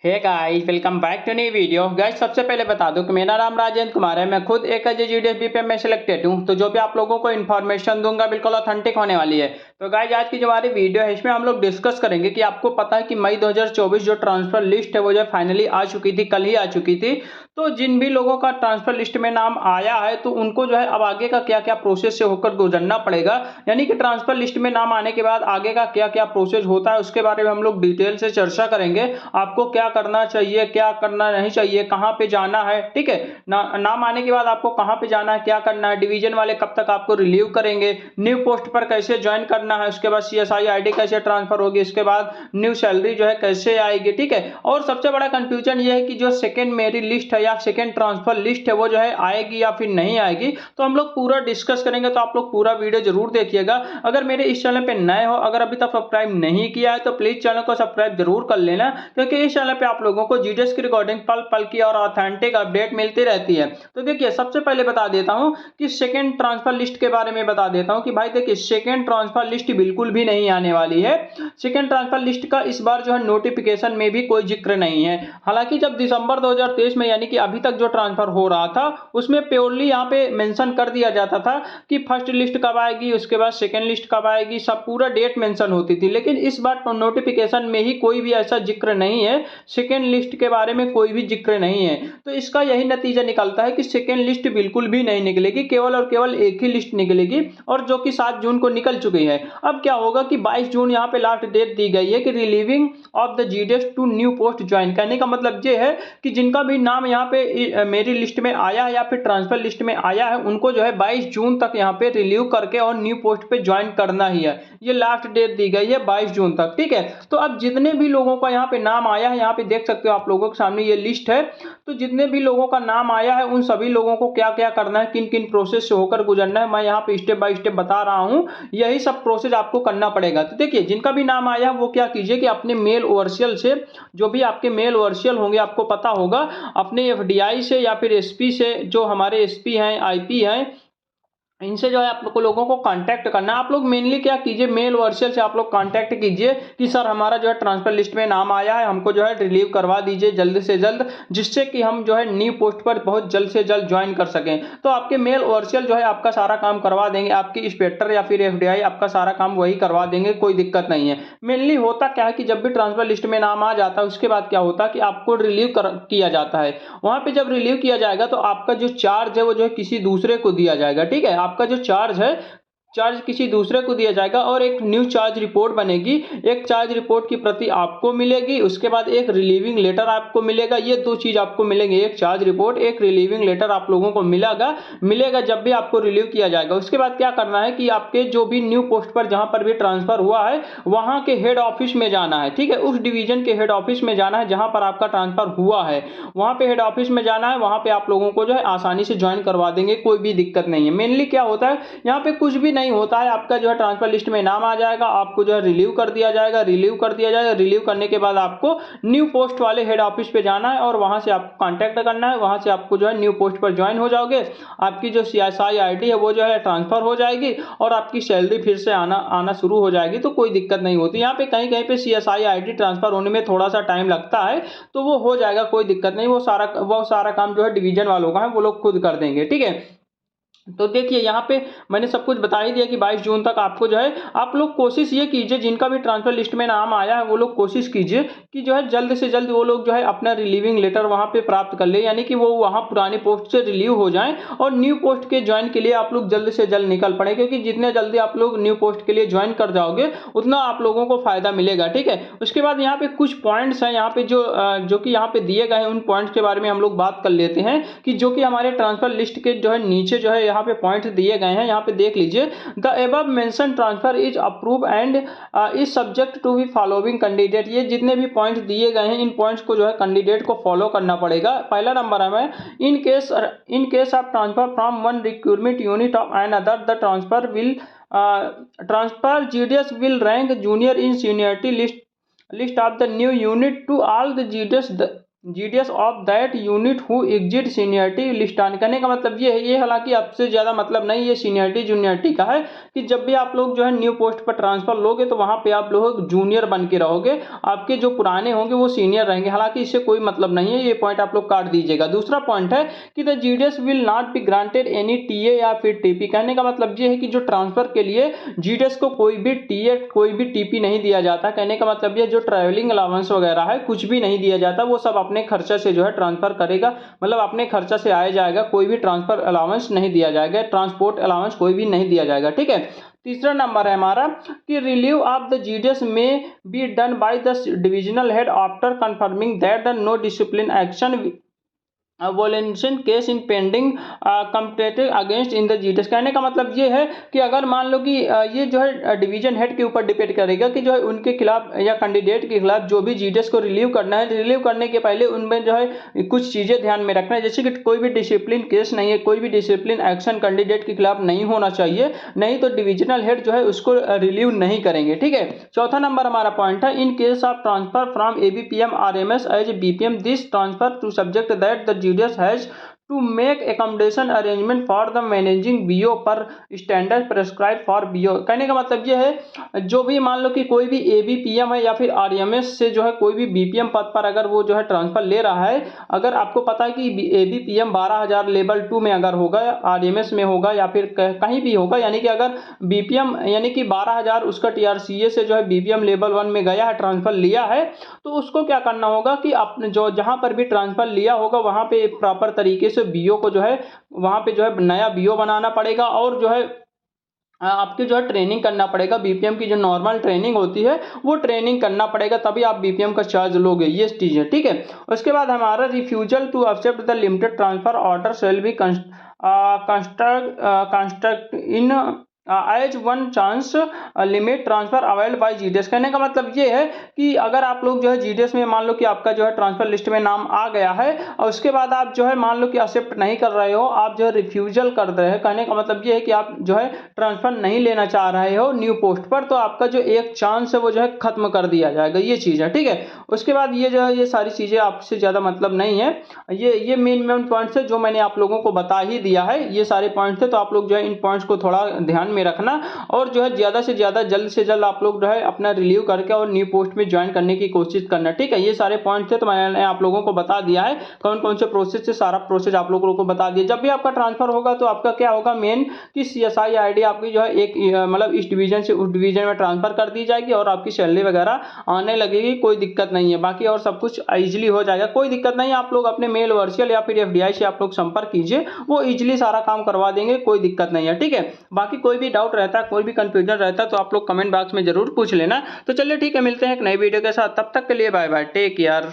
Hey guys, welcome back to new video. Guys, सबसे पहले बता दूं कि मेरा नाम राजेंद्र कुमार है। मैं खुद एक जीडीएस बीपीएम में सिलेक्टेड हूं। तो जो भी आप लोगों को इन्फॉर्मेशन दूंगा बिल्कुल ऑथेंटिक होने वाली है। तो गाइस, आज की जो हमारी वीडियो है इसमें हम लोग डिस्कस करेंगे कि आपको पता है कि मई 2024 जो ट्रांसफर लिस्ट है वो जो फाइनली आ चुकी थी, कल ही आ चुकी थी। तो जिन भी लोगों का ट्रांसफर लिस्ट में नाम आया है तो उनको जो है अब आगे का क्या क्या प्रोसेस से होकर गुजरना पड़ेगा, यानी कि ट्रांसफर लिस्ट में नाम आने के बाद आगे का क्या क्या प्रोसेस होता है उसके बारे में हम लोग डिटेल से चर्चा करेंगे। आपको क्या करना चाहिए, क्या करना नहीं चाहिए, कहां पे जाना है, ठीक है नाम आने के बाद आपको कहां पे जाना है, क्या करना है, डिवीजन वाले कब तक आपको रिलीव करेंगे, न्यू पोस्ट पर कैसे ज्वाइन करना है, उसके बाद सीएसआई आईडी कैसे ट्रांसफर होगी, इसके बाद न्यू सैलरी जो है कैसे आएगी, ठीक है। और सबसे बड़ा कंफ्यूजन ये है कि जो सेकंड मेरी लिस्ट है या सेकंड ट्रांसफर लिस्ट है वो जो है आएगी या फिर नहीं आएगी। तो हम लोग पूरा डिस्कस करेंगे, तो आप लोग पूरा वीडियो जरूर देखिएगा। अगर मेरे इस चैनल पे नए हो, अगर अभी तक सब्सक्राइब नहीं किया है तो प्लीज चैनल को सब्सक्राइब जरूर कर लेना, क्योंकि इस चैनल पे आप लोगों को जीडीएस की रिकॉर्डिंग पल पल की और ऑथेंटिक अपडेट मिलती रहती है। तो देखिए, सबसे पहले बता देता हूं कि सेकंड ट्रांसफर लिस्ट के बारे में बता देता हूं कि भाई देखिए, सेकंड ट्रांसफर लिस्ट बिल्कुल भी नहीं आने वाली है। सेकंड ट्रांसफर लिस्ट का इस बार जो है नोटिफिकेशन में भी कोई जिक्र नहीं है। हालांकि जब दिसंबर 2023 में यानी कि अभी तक जो ट्रांसफर हो रहा था उसमें प्योरली यहाँ पे मेंशन कर दिया जाता था कि फर्स्ट लिस्ट कब आएगी, उसके बाद सेकंड लिस्ट कब आएगी, सब पूरा डेट मेंशन होती थी। लेकिन इस बार नोटिफिकेशन में ही कोई भी ऐसा जिक्र नहीं है, सेकंड लिस्ट के बारे में कोई भी जिक्र नहीं है। तो इसका यही नतीजा निकलता है कि सेकंड लिस्ट बिल्कुल भी नहीं निकलेगी, केवल और केवल एक ही लिस्ट निकलेगी, और जो कि 7 जून को निकल चुकी है। अब क्या होगा कि 22 जून यहाँ पे लास्ट डेट दी गई है कि relieving of the GDS to new post join. कहने का मतलब ये है कि जिनका भी नाम यहाँ पे मेरी लिस्ट में आया है या फिर ट्रांसफर लिस्ट में आया है उनको जो है 22 जून तक यहाँ पे रिलीव करके और न्यू पोस्ट पे ज्वाइन करना ही है। ये लास्ट डेट दी गई है 22 जून तक, ठीक है। तो अब जितने भी लोगों का यहाँ पे नाम आया है, यहाँ पे देख सकते हो आप लोगों के सामने ये लिस्ट है। तो जितने भी लोगों का नाम आया है उन सभी लोगों को क्या क्या करना है, किन किन प्रोसेस से होकर गुजरना है, मैं यहाँ पे स्टेप बाय स्टेप बता रहा हूँ। यही सब प्रोसेस आपको करना पड़ेगा। तो देखिए, जिनका भी नाम आया है वो क्या कीजिए कि अपने मेल ओवरसियल से, जो भी आपके मेल ओवरसियल होंगे आपको पता होगा, अपने एफडीआई से या फिर एसपी से, जो हमारे एसपी हैं, आईपी हैं, इनसे जो है आप लोगों को कांटेक्ट करना है। आप लोग मेनली क्या कीजिए, मेल वर्चुअल से आप लोग कांटेक्ट कीजिए कि सर हमारा जो है ट्रांसफर लिस्ट में नाम आया है, हमको जो है रिलीव करवा दीजिए जल्द से जल्द, जिससे कि हम जो है न्यू पोस्ट पर बहुत जल्द से जल्द ज्वाइन कर सकें। तो आपके मेल वर्चुअल जो है आपका सारा काम करवा देंगे, आपकी इंस्पेक्टर या फिर एफडीआई आपका सारा काम वही करवा देंगे, कोई दिक्कत नहीं है। मेनली होता क्या है कि जब भी ट्रांसफर लिस्ट में नाम आ जाता है उसके बाद क्या होता है कि आपको रिलीव किया जाता है। वहां पे जब रिलीव किया जाएगा तो आपका जो चार्ज है वो जो है किसी दूसरे को दिया जाएगा, ठीक है। आपका जो चार्ज है, चार्ज किसी दूसरे को दिया जाएगा और एक न्यू चार्ज रिपोर्ट बनेगी। एक चार्ज रिपोर्ट की प्रति आपको मिलेगी, उसके बाद एक रिलीविंग लेटर आपको मिलेगा। ये दो चीज आपको मिलेंगे, एक चार्ज रिपोर्ट, एक रिलीविंग लेटर आप लोगों को मिलेगा जब भी आपको रिलीव किया जाएगा। उसके बाद क्या करना है कि आपके जो भी न्यू पोस्ट पर जहां पर भी ट्रांसफर हुआ है वहां के हेड ऑफिस में जाना है, ठीक है। उस डिवीजन के हेड ऑफिस में जाना है जहां पर आपका ट्रांसफर हुआ है, वहां पे हेड ऑफिस में जाना है। वहां पे आप लोगों को जो है आसानी से ज्वाइन करवा देंगे, कोई भी दिक्कत नहीं है। मेनली क्या होता है, यहाँ पे कुछ भी नहीं होता है, आपका जो है ट्रांसफर लिस्ट में नाम आ जाएगा, आपको जो है रिलीव कर दिया जाएगा। रिलीव करने के बाद आपको न्यू पोस्ट वाले हेड ऑफिस पे जाना है और वहां से आपको कांटेक्ट करना है। वहां से आपको जो है न्यू पोस्ट पर ज्वाइन हो जाओगे, आपकी जो सीएसआई आईडी है वो जो है ट्रांसफर हो जाएगी और आपकी सैलरी फिर से आना शुरू हो जाएगी। तो कोई दिक्कत नहीं होती। यहाँ पे कहीं कहीं पे सीएसआई आईडी ट्रांसफर होने में थोड़ा सा टाइम लगता है, तो वो हो जाएगा, कोई दिक्कत नहीं। वो सारा काम जो है डिवीजन वालों का है, वो लोग खुद कर देंगे, ठीक है। तो देखिए, यहाँ पे मैंने सब कुछ बता ही दिया कि 22 जून तक आपको जो है, आप लोग कोशिश ये कीजिए, जिनका भी ट्रांसफर लिस्ट में नाम आया है वो लोग कोशिश कीजिए कि जो है जल्द से जल्द वो लोग जो है अपना रिलीविंग लेटर वहां पे प्राप्त कर ले, यानी कि वो वहां पुरानी पोस्ट से रिलीव हो जाएं और न्यू पोस्ट के ज्वाइन के लिए आप लोग जल्द से जल्द निकल पड़े, क्योंकि जितने जल्दी आप लोग न्यू पोस्ट के लिए ज्वाइन कर जाओगे उतना आप लोगों को फायदा मिलेगा, ठीक है। उसके बाद यहाँ पे कुछ पॉइंट्स हैं यहाँ पे जो कि यहाँ पे दिए गए हैं, उन पॉइंट्स के बारे में हम लोग बात कर लेते हैं कि जो कि हमारे ट्रांसफर लिस्ट के जो है नीचे जो है यहाँ पे पॉइंट दिए गए हैं। यहाँ पे देख लीजिए, the above mention transfer is approve and is subject to be following candidate. ये जितने भी पॉइंट्स दिए गए हैं इन पॉइंट्स को जो है कैंडिडेट को फॉलो करना पड़ेगा। पहला नंबर है, in case of transfer from one recruitment unit of another the transfer GDS will rank junior in seniority list of the new unit to all the GDS GDS of that unit who exit seniority list on. कहने का मतलब ये है, ये हालांकि आपसे ज़्यादा मतलब नहीं, ये सीनियरिटी जूनियरिटी का है कि जब भी आप लोग जो है न्यू पोस्ट पर ट्रांसफर लोगे तो वहाँ पे आप लोग जूनियर बन के रहोगे, आपके जो पुराने होंगे वो सीनियर रहेंगे। हालांकि इससे कोई मतलब नहीं है, ये पॉइंट आप लोग काट दीजिएगा। दूसरा पॉइंट है कि the GDS will not be granted any TA या फिर टीपी। कहने का मतलब ये है कि जो ट्रांसफर के लिए जीडीएस को कोई भी टीए कोई भी टीपी नहीं दिया जाता। कहने का मतलब ये जो ट्रैवलिंग अलाउंस वगैरह है कुछ भी नहीं दिया जाता, वो सब अपने खर्चा से जो है ट्रांसफर करेगा, मतलब अपने खर्चा से आया जाएगा, कोई भी ट्रांसफर अलाउंस नहीं दिया जाएगा, ट्रांसपोर्ट अलाउंस कोई भी नहीं दिया जाएगा। ठीक है। तीसरा नंबर है हमारा कि रिलीव ऑफ द जीडीएस में be done by the divisional head after confirming that the no discipline action violation case in pending completed against in the GDS. कहने का मतलब ये है कि अगर मान लो कि ये जो है डिवीजन हेड के ऊपर डिपेंड करेगा कि जो है उनके खिलाफ या कैंडिडेट के खिलाफ जो भी जीडीएस को रिलीव करना है, रिलीव करने के पहले उनमें जो है कुछ चीज़ें ध्यान में रखना है, जैसे कि कोई भी डिसिप्लिन केस नहीं है, कोई भी डिसिप्लिन एक्शन कैंडिडेट के खिलाफ नहीं होना चाहिए, नहीं तो डिविजनल हेड जो है उसको रिलीव नहीं करेंगे। ठीक है। चौथा नंबर हमारा पॉइंट है in case of transfer from ABPM RMS as BPM this transfer to subject that the GDS has to make accommodation arrangement for the managing BO पर standard prescribed for BO। कहने का मतलब ये है जो भी मान लो कि कोई भी ABPM है या फिर RMS से जो है कोई भी BPM पद पर अगर वो जो है ट्रांसफर ले रहा है, अगर आपको पता है कि ABPM 12,000 लेवल 2 में अगर होगा, RMS में होगा या फिर कहीं भी होगा, यानी कि अगर BPM यानी कि 12,000 उसका TRCA से जो है BPM लेवल 1 में गया है, ट्रांसफर लिया है, तो उसको क्या करना होगा कि अपने जो जहाँ पर भी ट्रांसफर लिया होगा वहाँ पे प्रॉपर तरीके से बीओ को जो है वहाँ पे जो है नया बीओ बनाना पड़ेगा और जो है आपकी जो है ट्रेनिंग करना पड़ेगा। बीपीएम की जो नॉर्मल ट्रेनिंग होती है वो ट्रेनिंग करना पड़ेगा, तभी आप बीपीएम का चार्ज लोगे, ये चीज़ है। ठीक है। उसके बाद हमारा refusal to accept the limited transfer order shall be construct in as one chance limit transfer availed by GDS. कहने का मतलब ये है कि अगर आप लोग जो है जीडीएस में मान लो कि आपका जो है ट्रांसफर लिस्ट में नाम आ गया है और उसके बाद आप जो है मान लो कि एक्सेप्ट नहीं कर रहे हो, आप जो है रिफ्यूजल कर रहे हैं, कहने का मतलब ये है कि आप जो है ट्रांसफर नहीं लेना चाह रहे हो न्यू पोस्ट पर, तो आपका जो एक चांस है वो जो है खत्म कर दिया जाएगा, ये चीज़ है। ठीक है। उसके बाद ये जो है ये सारी चीज़ें आपसे ज़्यादा मतलब नहीं है, ये मेन पॉइंट्स है जो मैंने आप लोगों को बता ही दिया है, ये सारे पॉइंट्स थे, तो आप लोग जो है इन पॉइंट्स को थोड़ा ध्यान में रखना और जो है ज़्यादा से ज़्यादा जल्द से जल्द आप लोग जो है अपना रिलीव करके और न्यू पोस्ट में ज्वाइन करने की कोशिश करना। ठीक है। ये सारे पॉइंट थे तो मैंने आप लोगों को बता दिया है कौन कौन से प्रोसेस से, सारा प्रोसेस आप लोगों को बता दिया। जब भी आपका ट्रांसफर होगा तो आपका क्या होगा मेन कि CSI ID आपकी जो है एक मतलब इस डिवीजन से उस डिवीजन में ट्रांसफर कर दी जाएगी और आपकी सैलरी वगैरह आने लगेगी, कोई दिक्कत नहीं है। बाकी और सब कुछ ईजिली हो जाएगा, कोई दिक्कत नहीं है। आप लोग अपने मेल वर्चुअल या फिर FDI से आप लोग संपर्क कीजिए, वो ईजिली सारा काम करवा देंगे, कोई दिक्कत नहीं है। ठीक है। बाकी कोई भी डाउट रहता है, कोई भी कंफ्यूजन रहता है तो आप लोग कमेंट बॉक्स में जरूर पूछ लेना। तो चलिए ठीक है, मिलते हैं एक नई वीडियो के साथ, तब तक के लिए बाय बाय, टेक केयर।